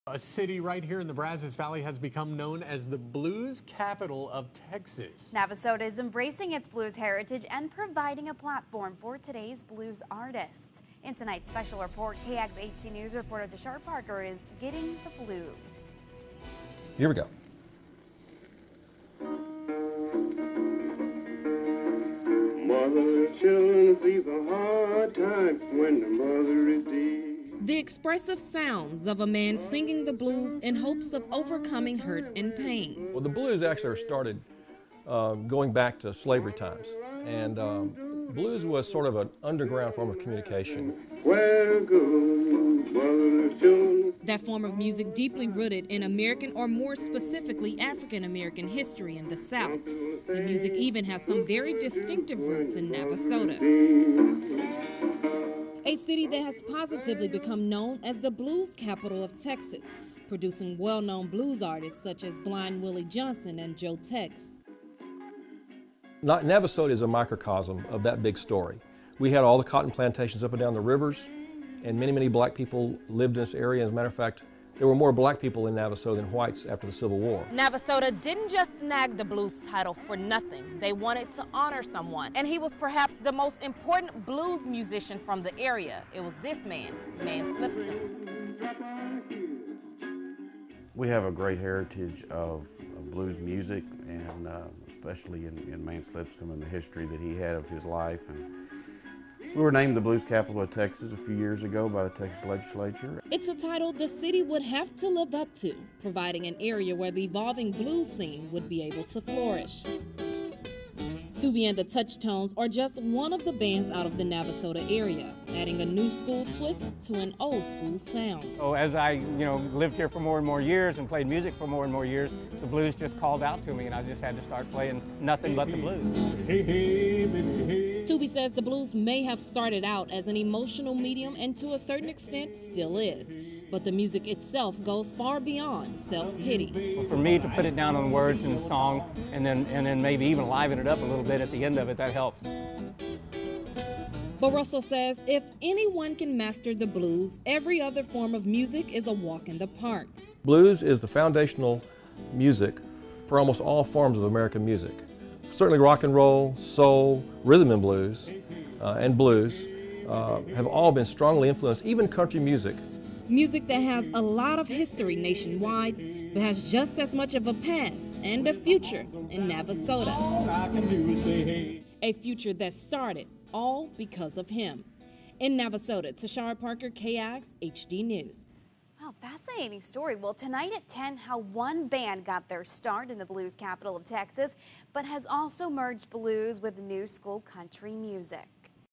A city right here in the Brazos Valley has become known as the blues capital of Texas. Navasota is embracing its blues heritage and providing a platform for today's blues artists. In tonight's special report, KAGS HD News reporter Deshar Parker is getting the blues. Here we go. Mother, children sees a hard time when the mother is dead. The expressive sounds of a man singing the blues in hopes of overcoming hurt and pain. Well, the blues actually started going back to slavery times, and blues was sort of an underground form of communication. Where go mother, children? That form of music deeply rooted in American, or more specifically African American history in the South. The music even has some very distinctive roots in Navasota, a city that has positively become known as the blues capital of Texas, producing well-known blues artists such as Blind Willie Johnson and Joe Tex. Navasota is a microcosm of that big story. We had all the cotton plantations up and down the rivers, and many black people lived in this area. As a matter of fact, there were more black people in Navasota than whites after the Civil War. Navasota didn't just snag the blues title for nothing. They wanted to honor someone, and he was perhaps the most important blues musician from the area. It was this man, Lipscomb. We have a great heritage of blues music, and especially in Mance Lipscomb and the history that he had of his life. And we were named the blues capital of Texas a few years ago by the Texas legislature. It's a title the city would have to live up to, providing an area where the evolving blues scene would be able to flourish. Tubi and the Touchtones are just one of the bands out of the Navasota area, adding a new school twist to an old school sound. So as I, lived here for more and more years and played music for more and more years, the blues just called out to me, and I just had to start playing nothing but the blues. Tubi says the blues may have started out as an emotional medium, and to a certain extent still is. But the music itself goes far beyond self-pity. Well, for me to put it down on words in a song and then maybe even liven it up a little bit at the end of it, that helps. But Russell says if anyone can master the blues, every other form of music is a walk in the park. Blues is the foundational music for almost all forms of American music. Certainly rock and roll, soul, rhythm and blues have all been strongly influenced, even country music. Music that has a lot of history nationwide, but has just as much of a past and a future in Navasota. A future that started all because of him. In Navasota, Deshar Parker, KAGS HD News. Wow, fascinating story. Well, tonight at 10, how one band got their start in the blues capital of Texas, but has also merged blues with new school country music.